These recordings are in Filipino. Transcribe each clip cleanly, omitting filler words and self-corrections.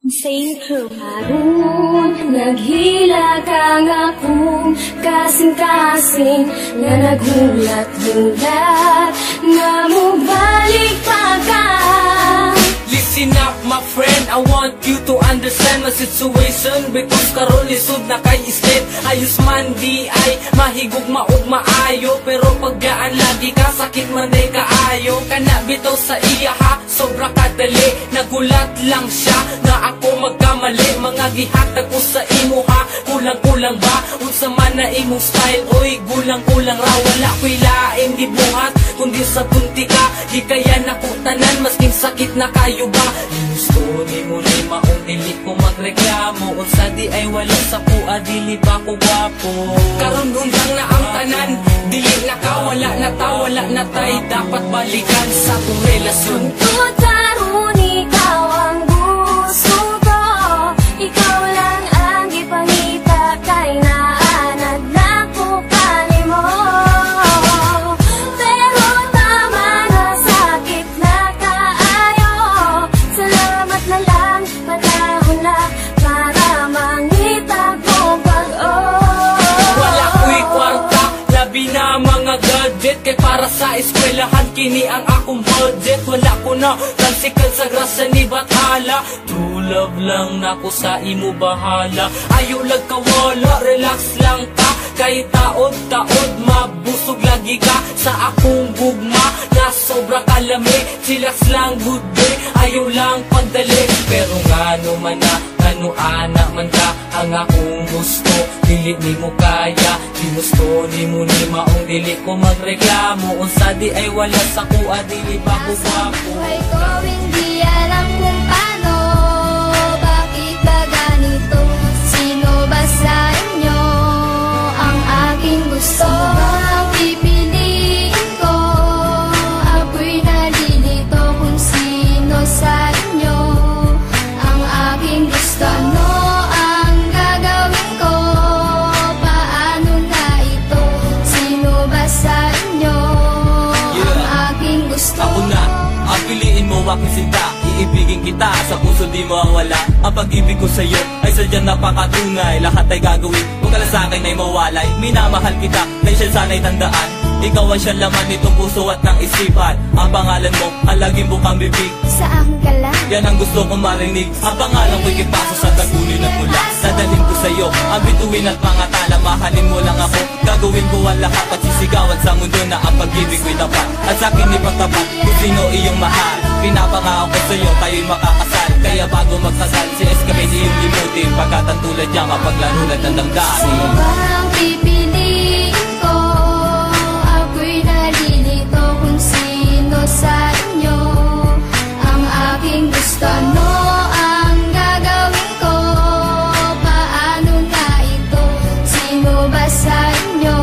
Insane crew. Harun, naghila ka nga kung kasing-kasing nga naghulat-hulat nga mubalik pa ka. Listen up my friend, I want you to understand my situation. Because karon lisod na kay islet. Ayos man di ay mahigugma ug maayo, pero paggaan lagi ka sakit man ay kaayo. Kana bitaw sa iya ha, sobra kadali. Nagulat lang siya na ako magkamali. Mga gihatag ko sa imo ha, kulang-kulang ba? Unsa man na imong style, oy gulang-kulang ra. Wala ko'y laing gibuhat kundi sa tunti ka. Di kaya nakutanan masking sakit na kayo ba? Gusto ni mo ni maong dili ko magreklamo. Unsa di ay wala sa kuha, dili ba ko gwapo? Karon undang na ang tanan, dili na ka, wala na ta, wala na tay. Dapat balikan sa tong relasyon. Tutaron, ikaw ang gusto ko. Ikaw lang ang ipangita kay naanad na ko kanimo. Pero tama na, sakit na kaayo. Salamat na lang, panahon na para mangita ko pag-o. Wala ko'y kwarta, labi na mga gadget. Kay para sa eskwelahan, kini ang akong budget. Wala ko na transikal sa grasa ni Bathala. True love lang nako sa imo bahala. Ayaw lag kawala, relax lang ka. Kay taod-taod, mabusog lagi ka sa akong gugma. Na sobra kalami, chillax lang good day. Ayaw lang pagdali, pero ngano man na, ano anak man ka. Ang akong gusto, dili ni mo kaya. Di gusto ni mo ni maong dili ko magreklamo. Unsa di ay wala sa kuha, dili ba ko gwapo? Buhay ko hindi alam kung paano. Bakit ba ganito? Sino ba sa inyo ang aking gusto? Ang pipiliin ko, ako'y nalilito kung sino sa inyo ang aking gusto. Ano ang gagawin ko? Paano na ito? Sino ba sa inyo ang aking gusto? Ako na, ang piliin mo aking sinta. Iibigin kita, sa puso di mo wala. Ang pag-ibig ko sa'yo ay sadyang napakatunay. Lahat ay gagawin, kung ka lang sa'kin ay mawalay. Minamahal kita, dahil siya sana'y tandaan. Ikaw ang siya laman nitong puso at ng isipan. Ang pangalan mo, ang laging bukang bibig. Saan ka lang? Yan ang gusto kong marinig. Ang pangalan ko'y kipaso sa tagulin at mula. Dadalhin ko sa'yo ang bituin at mga tala. Mahalin mo lang ako, gagawin ko ang lahat. At sisigawan sa mundo na ang pag-ibig ko'y dapat. At sa'kin ipagtapat kung sino iyong mahal. Pinapangako ko sa'yo, tayo'y makakasal. Kaya bago magkasal, si Escapade iyong limutin. Pagkat ang tulad niya mapaglalunad ng damdamin. Sino ba ang pipiliin ko? Ako'y nalilito kung sino sa inyo ang aking gusto. Ano ang gagawin ko? Paano na ito? Sino ba sa inyo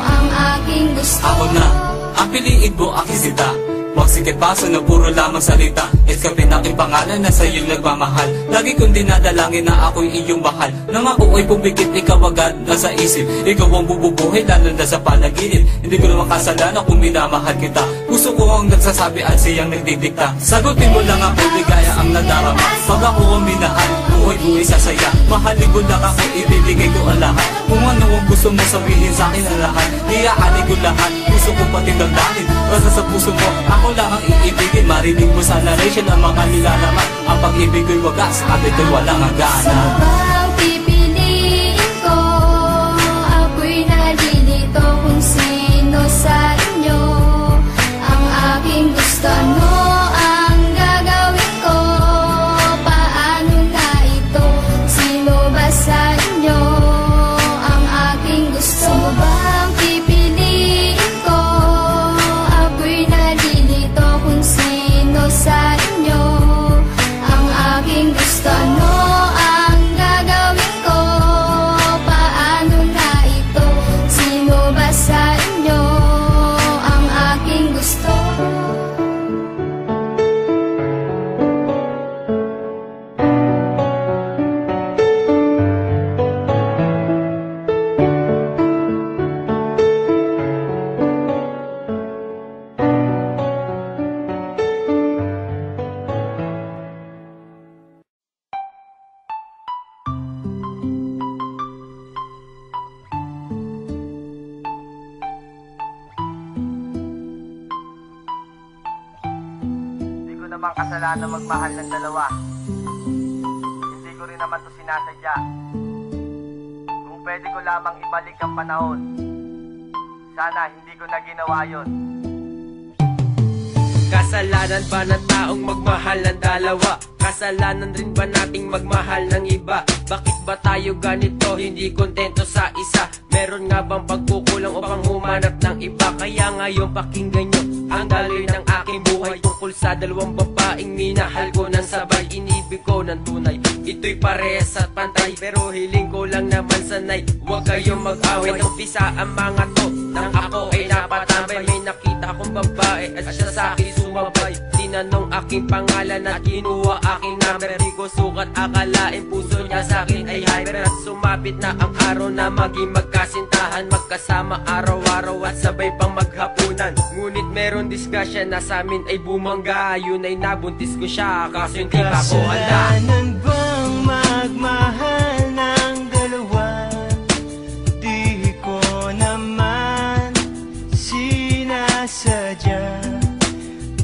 ang aking gusto? Ako na, ang piliin mo aking sita. Huwag sikit paso na puro lamang salita. Escape na aking pangalan na sa'yo'y nagmamahal. Lagi kong dinadalangin na ako'y iyong mahal. Nang ako ay pumikit, ikaw agad nasa isip. Ikaw ang bububuhay lalo na sa panaginip. Hindi ko naman kasalanan kung minamahal kita. Puso ko ang nagsasabi at siyang nagdidikta. Sagutin mo lang ako, ligaya ang nadarama. Pag ako ang minahal, buhay-buhay sasaya. Mahalin ko lang ako, ibibigay ko ang lahat. Kung ano ang gusto mo sabihin sa akin ang lahat, iaanin ko lahat, puso ko pati damdamin. Basta sa puso mo, ako lang ang iibigin. Marinig mo sa narration ang mga nilalaman. Ang pag-ibig ko'y wagas, at ito'y walang hangganan. Sino ba ang pipiliin ko? Ako'y nalilito kung sino sa inyo ang aking gusto. Ano ang gagawin ko? Paano na ito? Sino ba sa inyo ang aking gusto? Sino ba ang pipiliin ko? Ako'y nalilito kung sino sa inyo ang aking gusto. Ano ang gagawin ko? Paano na ito? Sino ba sa inyo ang aking gusto? namang kasalanan magmahal ng dalawa. Hindi ko rin naman to sinasadya. Kung pwede ko lamang ibalik ang panahon, sana hindi ko na ginawa yun. Kasalanan ba ng taong magmahal ng dalawa? Kasalanan rin ba nating magmahal ng iba? Bakit ba tayo ganito, hindi kontento sa isa? Meron nga bang pagkukulang upang humanap ng iba? Kaya ngayon pakinggan nyo ang daloy ng aking buhay, tungkol sa dalawang babaeng minahal ko ng sabay. Inibig ko ng tunay, ito'y parehas at pantay, pero hiling ko lang naman sanay, huwag kayong mag-away. Umpisa ang mga to nang ako ay napatambay. May nakita akong babae at siya sa akin sumabay. Tinanong aking pangalan at kinuha aking number. Di ko sukat akalain puso niya sa akin ay hyper. At sumapit na ang araw na maging magkasintahan, magkasama araw-araw at sabay pang maghapunan. Ngunit meron diskusyon na sa amin ay bumangga. Yun ay nabuntis ko siya kaso hindi pa ko handa. Kasalanan bang magmahal ng dalawa? Di ko naman sinasadya.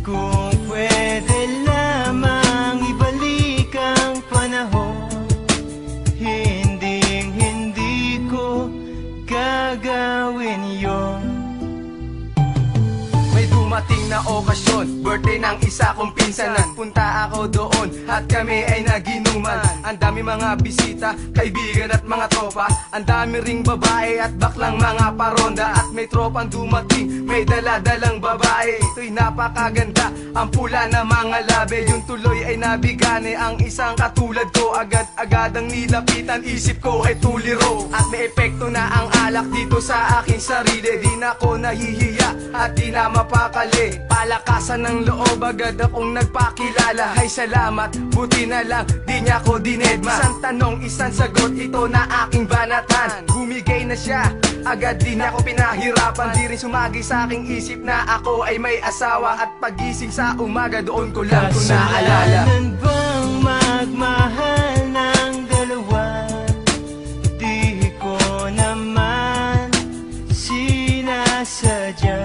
Kung pwede lamang ibalik ang panahon, hindi ko gagawin yon. May dumating na okasyon, birthday ng isa kong pinsan. Nagpunta ako doon at kami ay naginuman. Ang dami mga bisita, kaibigan at mga tropa. Ang dami ring babae at baklang mga paronda. At may tropang dumating, may dala-dalang babae. Ito'y napakaganda, ang pula na mga labi. Yung tuloy ay nabigane, ang isang katulad ko. Agad-agad ang nilapitan, isip ko ay tuliro. At may epekto na ang alak dito sa aking sarili. Di na ako nahihiya at di na mapakali. Palakasan ng loob, agad akong nagpakilala. Ay salamat, buti na lang di niya ako dinedma. Isang tanong, isang sagot, ito na aking banatan. Bumigay na siya, agad di na ako pinahirapan. Di rin sumagi sa aking isip na ako ay may asawa. At pagising sa umaga, doon ko lang ito naalala. Kasalanan bang magmahal ng dalawa? Di ko naman sinasadya.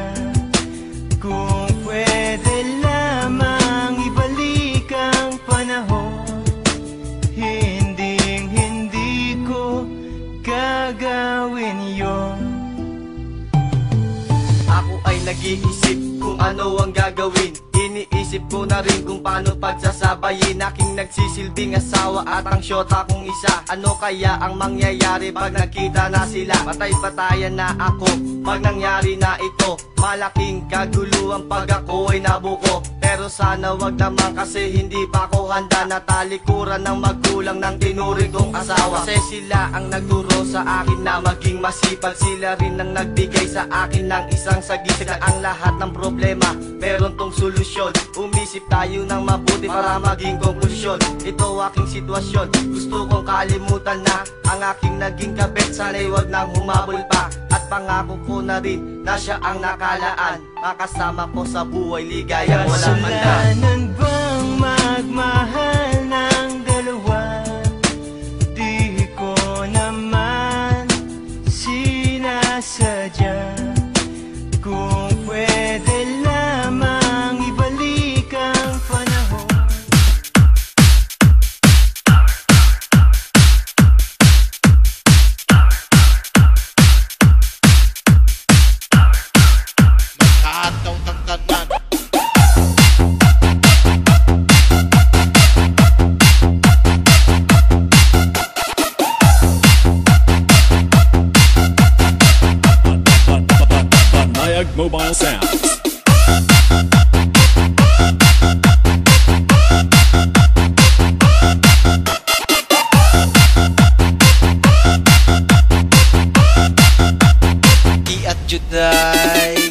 Kung pwede lamang ibalik ang panahon, hindi ko gagawin yon. Ako ay nag-iisip kung ano ang gagawin. Iniisip ko na rin kung paano pagsasabayin aking nagsisilbing asawa at ang syota kong isa. Ano kaya ang mangyayari pag nakita na sila? Patay-patayan na ako pag nangyari na ito. Malaking kaguluhan pag ako ay nabuko. Pero sana wag naman kasi hindi pa ako handa na talikuran ng magulang ng tinuring kong asawa. Kasi sila ang nagturo sa akin na maging masipag. Sila rin ang nagbigay sa akin ng isang sagip na ang lahat ng problema meron tong solusyon. Umisip tayo ng mabuti para maging konklusyon. Ito aking sitwasyon, gusto kong kalimutan na ang aking naging kabit. Sana'y wag nang humabol pa. At pangako ko na rin na siya ang nakalaan. Makasama ko sa buhay, ligaya walang handa. Kasalanan bang magmahal ng dalawa? Di ko naman sinasadya. Kung pwede lamang ibalik ang panahon. Magkataw ng tanan. Mobile Sounds. Di at Juday.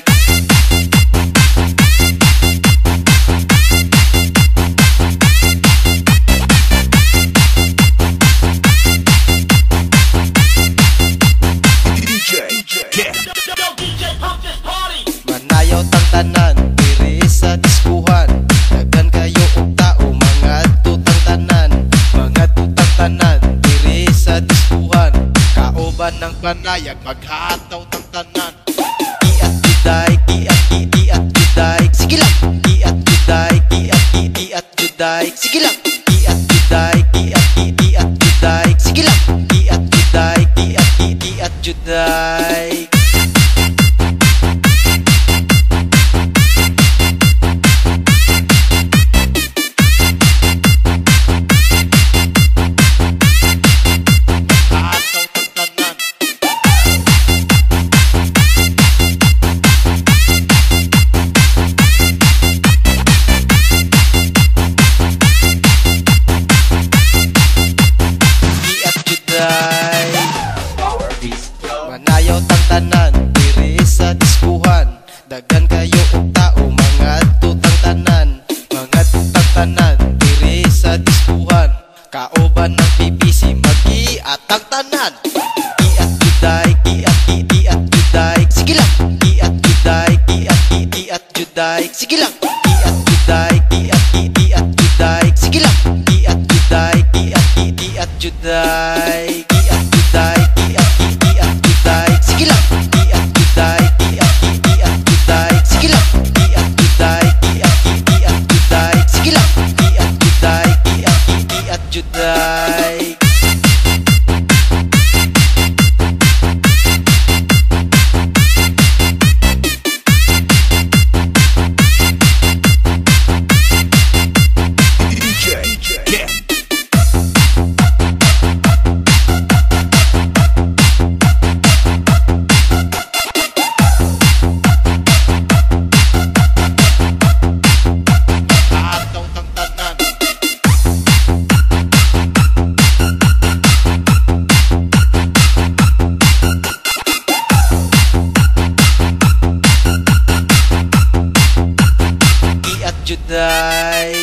Manayaw tang tanan, diri sa diskuhan. Daghan kayo og tao, mga tutang tanan. Mga tutang tanan, diri sa diskuhan. Kaoban ng panayag, maghataw tang tanan. Di at juday, di at juday. Sige lang. Di at juday, di at juday. Sige lang, iat juday, iat juday. Sige lang, iat juday, iat juday. Manayaw tang tanan, diri sa diskuhan. Daghan kayo og tao, mga tutang tanan. Mga tutang tanan, diri sa diskuhan. Kaoban ng BBC, mag-iatang tanan. Iat juday, iat juday. Sige lang, iat juday, iat juday. Sige lang, iat juday, iat juday. Sige lang, iat juday, iat juday. Iat juday, iat juday. Sige lang, iat juday, iat juday. Sige lang, iat juday, iat juday. Sige lang, iat juday, iat juday. Juday.